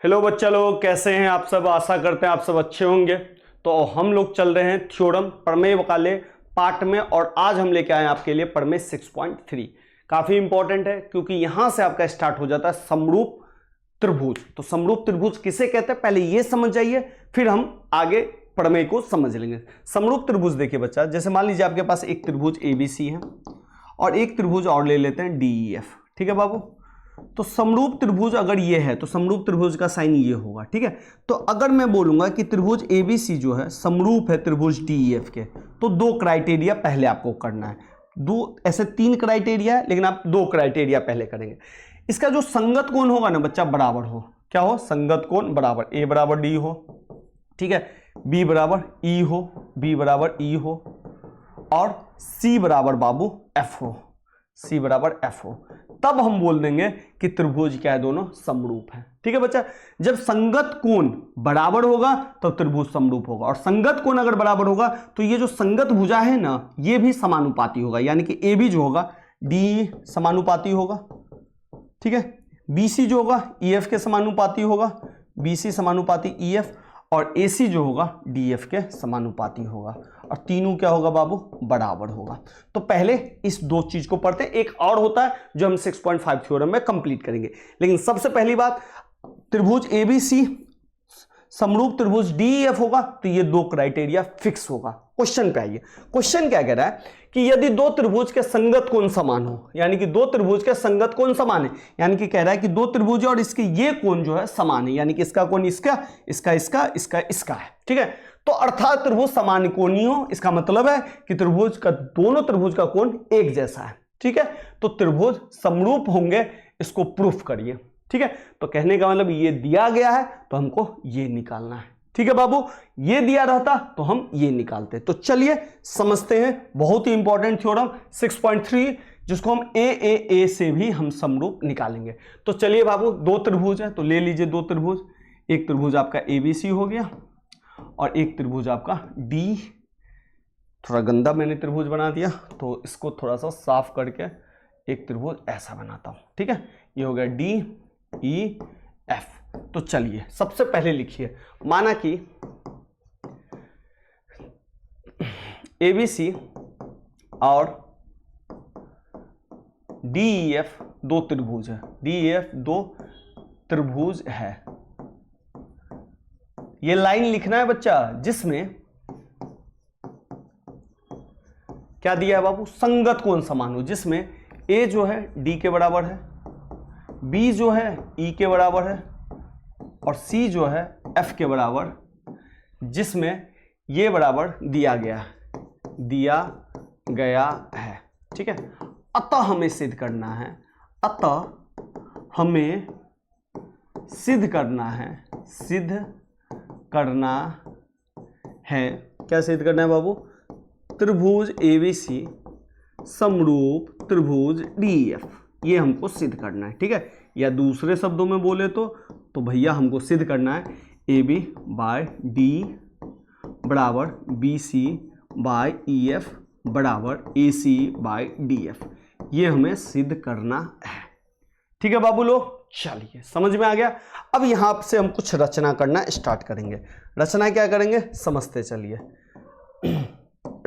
Hello बच्चा लोग, कैसे हैं आप सब। आशा करते हैं आप सब अच्छे होंगे। तो हम लोग चल रहे हैं थ्योरम प्रमेय वाले पार्ट में, और आज हम लेके आए हैं आपके लिए प्रमेय 6.3। काफी इंपॉर्टेंट है क्योंकि यहां से आपका स्टार्ट हो जाता है समरूप त्रिभुज। तो समरूप त्रिभुज किसे कहते हैं पहले ये समझ जाइए, फिर हम आगे प्रमेय को समझ लेंगे। समरूप त्रिभुज देखिए बच्चा, जैसे मान लीजिए आपके पास एक त्रिभुज एबीसी है और एक त्रिभुज और ले लेते हैं डीईएफ। ठीक है बाबू। तो समरूप त्रिभुज अगर ये है तो समरूप त्रिभुज का साइन ये होगा। ठीक है। तो अगर मैं बोलूंगा कि त्रिभुज एबीसी जो है समरूप है त्रिभुज डीईएफ के, तो दो क्राइटेरिया पहले आपको करना है। दो ऐसे तीन क्राइटेरिया है, लेकिन आप दो क्राइटेरिया पहले करेंगे। इसका जो संगत कोण होगा ना बच्चा, बराबर हो। क्या हो? संगत कोण बराबर, ए बराबर डी हो, ठीक है, बी बराबर ई हो, बी बराबर ई हो, और सी बराबर बाबू एफ हो, सी बराबर एफ हो। तब हम बोल देंगे कि त्रिभुज क्या है, दोनों समरूप है। ठीक है बच्चा। जब संगत कोण बराबर होगा तो त्रिभुज समरूप होगा, और संगत कोण अगर बराबर होगा तो ये जो संगत भुजा है ना, ये भी समानुपाती होगा। यानी कि ए बी जो होगा डी समानुपाती होगा, ठीक है, बीसी जो होगा ईएफ के समानुपाती होगा, बीसी समानुपाती ईएफ, और एसी जो होगा डीएफ के समानुपाती होगा, और तीनों क्या होगा बाबू, बराबर होगा। तो पहले इस दो चीज को पढ़ते हैं। एक और होता है जो हम 6.5 थ्योरम में कंप्लीट करेंगे, लेकिन सबसे पहली बात, त्रिभुज एबीसी समरूप त्रिभुज डीईएफ होगा तो ये दो क्राइटेरिया फिक्स होगा। क्वेश्चन पे आइए। क्वेश्चन क्या कह रहा है कि यदि दो त्रिभुज के संगत कोण समान हो, यानी कि दो त्रिभुज के संगत कोण समान है, यानी कि कह रहा है कि दो त्रिभुज और इसके ये कोण जो है समान है, यानी कि इसका कोण इसका, इसका इसका, इसका इसका है। ठीक है। तो अर्थात त्रिभुज समान कोणीय हो, इसका मतलब है कि त्रिभुज का, दोनों त्रिभुज का कोण एक जैसा है। ठीक है। तो त्रिभुज समरूप होंगे, इसको प्रूफ करिए। ठीक है। तो कहने का मतलब ये दिया गया है तो हमको ये निकालना है। ठीक है बाबू, ये दिया रहता तो हम ये निकालते। तो चलिए समझते हैं। बहुत ही इंपॉर्टेंट थ्योरम 6.3, जिसको हम ए से भी हम समरूप निकालेंगे। तो चलिए बाबू, दो त्रिभुज है तो ले लीजिए दो त्रिभुज। एक त्रिभुज आपका एबीसी हो गया और एक त्रिभुज आपका डी। थोड़ा गंदा मैंने त्रिभुज बना दिया, तो इसको थोड़ा सा साफ करके एक त्रिभुज ऐसा बनाता हूं। ठीक है। ये हो गया डी ई एफ। तो चलिए सबसे पहले लिखिए, माना कि एबीसी और डीईएफ दो त्रिभुज है, डीईएफ दो त्रिभुज है। ये लाइन लिखना है बच्चा, जिसमें क्या दिया है बाबू, संगत कोण समान हो, जिसमें ए जो है डी के बराबर है, बी जो है ई के बराबर है, और सी जो है एफ के बराबर, जिसमें ये बराबर दिया गया है। ठीक है। अतः हमें सिद्ध करना है, अतः हमें सिद्ध करना है, क्या सिद्ध करना है बाबू, त्रिभुज एबीसी समरूप त्रिभुज डीएफ, ये हमको सिद्ध करना है। ठीक है। या दूसरे शब्दों में बोले तो भैया हमको सिद्ध करना है ए बी बाय डी बराबर B C by E F बराबर A C by D F. ये हमें सिद्ध करना है। ठीक है बाबू लोग, चलिए समझ में आ गया। अब यहां से हम कुछ रचना करना स्टार्ट करेंगे। रचना क्या करेंगे समझते चलिए।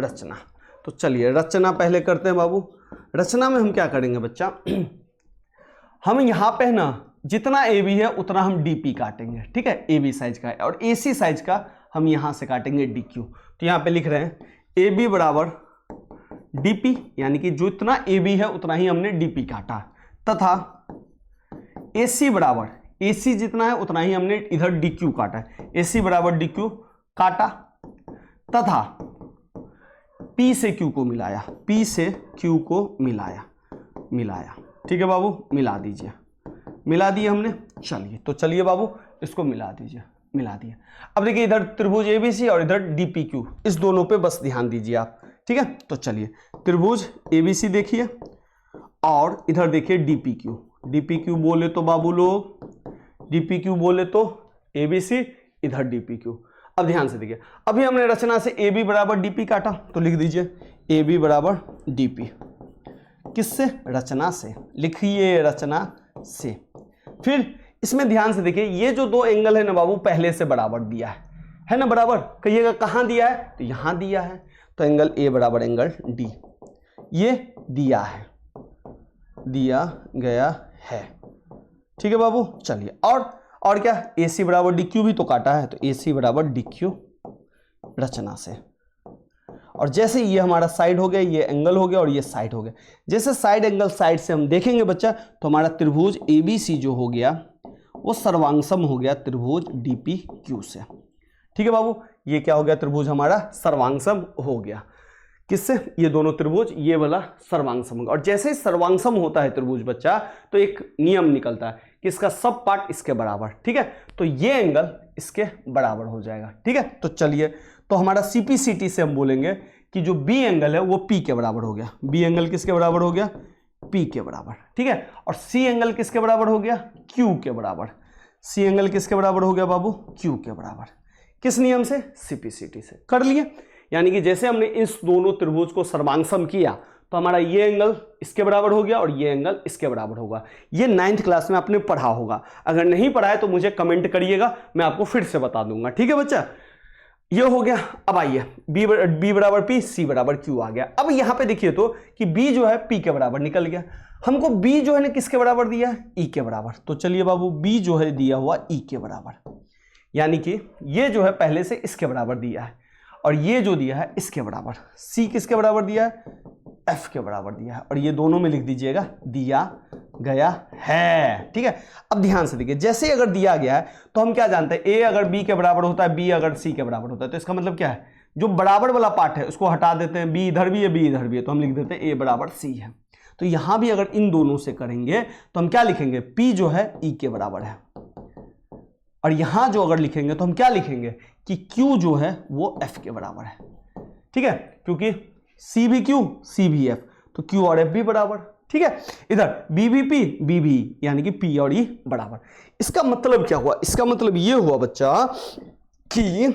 रचना, तो चलिए रचना पहले करते हैं बाबू। रचना में हम क्या करेंगे बच्चा, हम यहां पे ना जितना ए बी है उतना हम डी पी काटेंगे। ठीक है। ए बी साइज का है, और ए सी साइज का हम यहां से काटेंगे डी क्यू। तो यहां पे लिख रहे हैं ए बी बराबर डी पी, यानी कि जो इतना ए बी है उतना ही हमने डी पी काटा, तथा ए सी बराबर, ए सी जितना है उतना ही हमने इधर डी क्यू काटा है, ए सी बराबर डी क्यू काटा, तथा पी से क्यू को मिलाया, पी से क्यू को मिलाया। ठीक है बाबू, मिला दीजिए, मिला दिए हमने। चलिए तो चलिए बाबू इसको मिला दीजिए, मिला दिए। अब देखिए इधर त्रिभुज एबीसी और इधर डीपीक्यू, इस दोनों पे बस ध्यान दीजिए आप। ठीक है। तो चलिए त्रिभुज एबीसी देखिए और इधर देखिए डीपीक्यू। डीपीक्यू बोले तो बाबू लोग, डीपीक्यू बोले तो एबीसी, इधर डीपीक्यू। अब ध्यान से देखिए, अभी हमने रचना से ए बी बराबर डीपी काटा, तो लिख दीजिए ए बी बराबर डीपी। किससे? रचना से। लिखिए रचना से। फिर इसमें ध्यान से देखिए, ये जो दो एंगल है ना बाबू पहले से बराबर दिया है ना बराबर। कहिएगा कहां दिया है, तो यहां दिया है। तो एंगल ए बराबर एंगल डी, ये दिया है, दिया गया है। ठीक है बाबू, चलिए और क्या, ए सी बराबर डी क्यू भी तो काटा है, तो ए सी बराबर डी क्यू रचना से। और जैसे ये हमारा साइड हो गया, ये एंगल हो गया और ये साइड हो गया। जैसे साइड एंगल साइड से हम देखेंगे बच्चा, तो हमारा त्रिभुज एबीसी जो हो गया वो सर्वांगसम हो गया त्रिभुज डीपीक्यू से। ठीक है बाबू, ये क्या हो गया, त्रिभुज हमारा सर्वांगसम हो गया। किससे, ये दोनों त्रिभुज, ये वाला सर्वांगसम होगा। और जैसे ही सर्वांगसम होता है त्रिभुज बच्चा, तो एक नियम निकलता है कि इसका सब पार्ट इसके बराबर। ठीक है, तो ये एंगल इसके बराबर हो जाएगा। ठीक है, तो चलिए, तो हमारा सीपीसीटी से हम बोलेंगे कि जो बी एंगल है वो पी के बराबर हो गया। बी एंगल किसके बराबर हो गया, पी के बराबर। ठीक है, और सी एंगल किसके बराबर हो गया, क्यू के बराबर। सी एंगल किसके बराबर हो गया बाबू, क्यू के बराबर। किस नियम से, सीपीसीटी से। कर लिए, यानी कि जैसे हमने इस दोनों त्रिभुज को सर्वांगसम किया, तो हमारा ये एंगल इसके बराबर हो गया और ये एंगल इसके बराबर होगा। ये 9th क्लास में आपने पढ़ा होगा, अगर नहीं पढ़ा है तो मुझे कमेंट करिएगा, मैं आपको फिर से बता दूंगा। ठीक है बच्चा, ये हो गया। अब आइए, बी बराबर पी, सी बराबर क्यू आ गया। अब यहां पे देखिए तो कि बी जो है पी के बराबर निकल गया। हमको बी जो है ना किसके बराबर दिया है, ई के बराबर। तो चलिए बाबू, बी जो है दिया हुआ ई के बराबर, यानी कि ये जो है पहले से इसके बराबर दिया है और ये जो दिया है इसके बराबर। सी किसके बराबर दिया है, एफ के बराबर दिया है। और ये दोनों में लिख दीजिएगा दिया गया है। ठीक है, अब ध्यान से देखिए, जैसे अगर दिया गया है तो हम क्या जानते हैं, ए अगर बी के बराबर होता है, बी अगर सी के बराबर होता है, तो इसका मतलब क्या है, जो बराबर वाला पार्ट है उसको हटा देते हैं, बी इधर भी है बी इधर भी है, तो हम लिख देते हैं ए बराबर सी है। तो यहां भी अगर इन दोनों से करेंगे तो हम क्या लिखेंगे, पी जो है ई के बराबर है। और यहां जो अगर लिखेंगे तो हम क्या लिखेंगे कि Q जो है वो F के बराबर है। ठीक है, क्योंकि C भी Q, C भी F, तो Q और F भी बराबर। ठीक है, इधर B भी P, B भी E, यानी कि P और E बराबर। इसका मतलब क्या हुआ, इसका मतलब ये हुआ बच्चा कि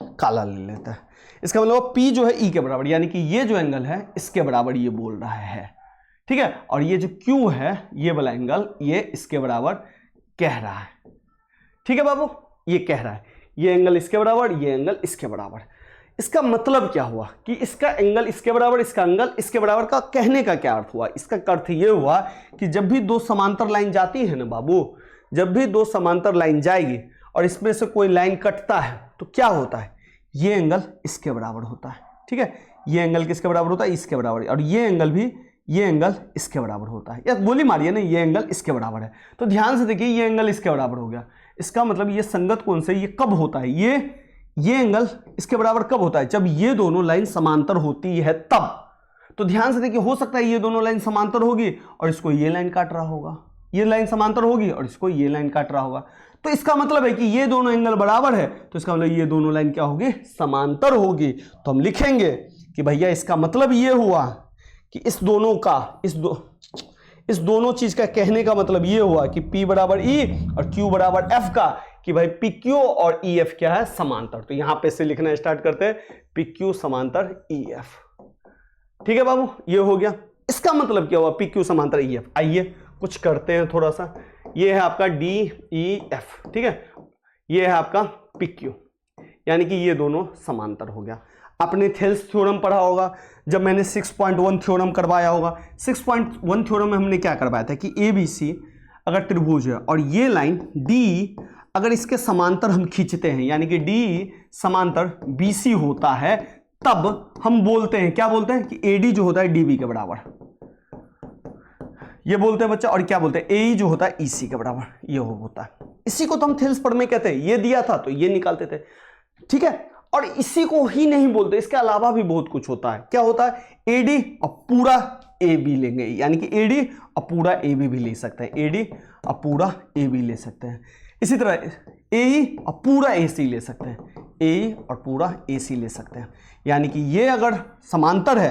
काला ले लेता है, इसका मतलब P जो है E के बराबर, यानी कि ये जो एंगल है इसके बराबर ये बोल रहा है। ठीक है, और ये जो Q है ये वाला एंगल ये इसके बराबर कह रहा है। ठीक है बाबू, ये कह रहा है ये एंगल इसके बराबर, ये एंगल इसके बराबर। इसका मतलब क्या हुआ कि इसका एंगल इसके बराबर, इसका एंगल इसके बराबर का कहने का क्या अर्थ हुआ, इसका अर्थ ये हुआ कि जब भी दो समांतर लाइन जाती है ना बाबू, जब भी दो समांतर लाइन जाएगी और इसमें से कोई लाइन कटता है तो क्या होता है, ये एंगल इसके बराबर होता है। ठीक है, ये एंगल किसके बराबर होता है, इसके बराबर, और ये एंगल भी, ये एंगल इसके बराबर होता है। या गोली मारिए ना, ये एंगल इसके बराबर है। तो ध्यान से देखिए, ये एंगल इसके बराबर हो गया, इसका मतलब ये संगत कौन से, ये कब होता है, ये एंगल इसके बराबर कब होता है, जब ये दोनों लाइन समांतर होती है तब। तो ध्यान से देखिए, हो सकता है ये दोनों लाइन समांतर होगी और इसको ये लाइन काट रहा होगा, ये लाइन समांतर होगी और इसको ये लाइन काट रहा होगा। तो इसका मतलब है कि ये दोनों एंगल बराबर है, तो इसका मतलब ये दोनों लाइन क्या होगी, समांतर होगी। तो हम लिखेंगे कि भैया इसका मतलब ये हुआ कि इस दोनों का, इस दोनों चीज का कहने का मतलब ये हुआ कि P बराबर E और Q बराबर F का, कि भाई PQ और EF क्या है, समांतर। तो यहां पे से लिखना स्टार्ट करते हैं, PQ समांतर EF। ठीक है बाबू, ये हो गया। इसका मतलब क्या हुआ, PQ समांतर EF। आइए कुछ करते हैं थोड़ा सा। ये है आपका DEF, ठीक है, ये है आपका PQ, यानी कि ये दोनों समांतर हो गया। आपने थेल्स थ्योरम पढ़ा होगा, जब मैंने 6.1 थ्योरम करवाया होगा। 6.1 थ्योरम में हमने क्या करवाया था कि ABC अगर त्रिभुज है और ये लाइन D अगर इसके समांतर हम खींचते हैं, यानी कि D समांतर BC होता है, तब हम बोलते हैं, क्या बोलते हैं कि AD जो होता है DB के बराबर, ये बोलते हैं बच्चा। और क्या बोलते हैं, AE जो होता है EC के बराबर, ये होता है। इसी को तो हम थेल्स पढ़ में कहते हैं, ये दिया था तो ये निकालते थे। ठीक है, और इसी को ही नहीं बोलते, इसके अलावा भी बहुत कुछ होता है। क्या होता है, AD और पूरा AB लेंगे, यानी कि AD और पूरा AB भी ले सकते हैं, AD और पूरा AB ले सकते हैं। इसी तरह AE और पूरा AC ले सकते हैं, AE और पूरा AC ले सकते हैं। यानी कि ये अगर समांतर है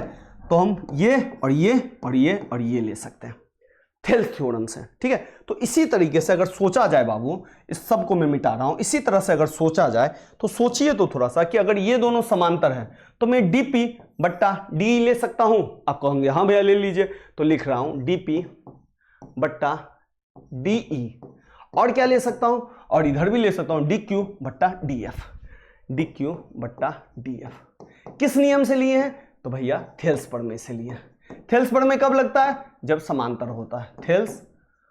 तो हम ये और ये और ये और ये ले सकते हैं थेल्स थ्योरम से। ठीक है, तो इसी तरीके से अगर सोचा जाए बाबू, इस सब को मैं मिटा रहा हूं, इसी तरह से अगर सोचा जाए तो सोचिए तो थोड़ा सा कि अगर ये दोनों समांतर है तो मैं DP बट्टा DE ले सकता हूं। आप कहोगे हाँ भैया ले लीजिए, तो लिख रहा हूं DP बट्टा DE। और क्या ले सकता हूं, और इधर भी ले सकता हूं DQ बट्टा DF, DQ बट्टा DF। किस नियम से लिए हैं, तो भैया थेल्स प्रमेय से लिए हैं। थेल्स प्रमेय कब लगता है, जब समांतर होता है। थेल्स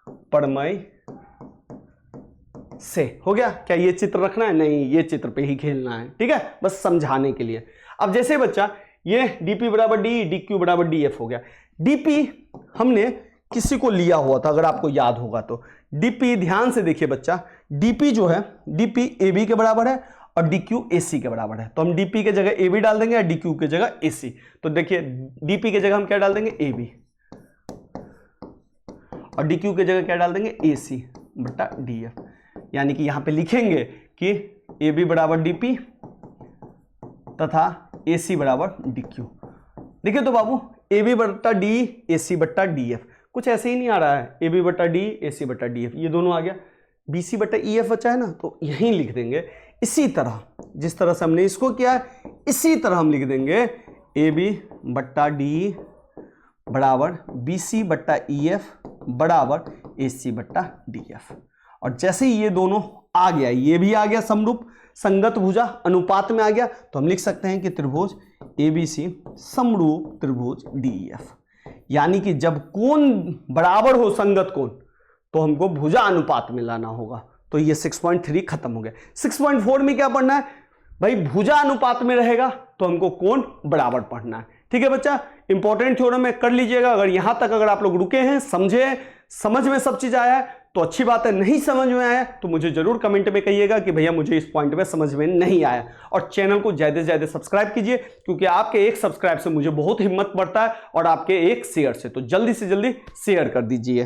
प्रमेय से हो गया। क्या ये चित्र रखना है, नहीं, ये चित्र पे ही खेलना है, ठीक है, बस समझाने के लिए। अब जैसे बच्चा ये DP बराबर D, DQ बराबर DF हो गया। DP हमने किसी को लिया हुआ था, अगर आपको याद होगा तो। DP ध्यान से देखिए बच्चा, DP जो है DP AB के बराबर है और DQ AC के बराबर है। तो हम DP के जगह AB डाल देंगे और DQ के जगह AC। तो देखिए DP के जगह हम क्या डाल देंगे, AB, और DQ के जगह क्या डाल देंगे, AC बटा DF। यानी कि यहां पे लिखेंगे कि AB बराबर DP तथा AC बराबर DQ। देखिए तो बाबू AB बट्टा D, AC बट्टा DF, कुछ ऐसे ही नहीं आ रहा है, AB बट्टा D, AC बट्टा DF, ये दोनों आ गया। BC बट्टा EF बचा है ना, तो यहीं लिख देंगे। इसी तरह जिस तरह से हमने इसको किया है, इसी तरह हम लिख देंगे AB बट्टा D बराबर BC बट्टा EF बराबर AC बट्टा DF। और जैसे ही ये दोनों आ गया, ये भी आ गया समरूप संगत भुजा अनुपात में आ गया, तो हम लिख सकते हैं कि त्रिभुज ABC समरूप त्रिभुज DEF। यानी कि जब कोण बराबर हो संगत कोण, तो हमको भुजा अनुपात में लाना होगा। तो ये 6.3 खत्म हो गया। 6.4 में क्या पढ़ना है भाई, भुजा अनुपात में रहेगा तो हमको कोण बराबर पढ़ना है। ठीक है बच्चा, इंपॉर्टेंट थ्योरम में कर लीजिएगा। अगर यहां तक अगर आप लोग रुके हैं, समझे, समझ में सब चीज आया है तो अच्छी बात है, नहीं समझ में आया तो मुझे जरूर कमेंट में कहिएगा कि भैया मुझे इस पॉइंट में समझ में नहीं आया। और चैनल को ज्यादा से ज्यादा सब्सक्राइब कीजिए, क्योंकि आपके एक सब्सक्राइब से मुझे बहुत हिम्मत बढ़ता है और आपके एक शेयर से। तो जल्दी से जल्दी शेयर कर दीजिए।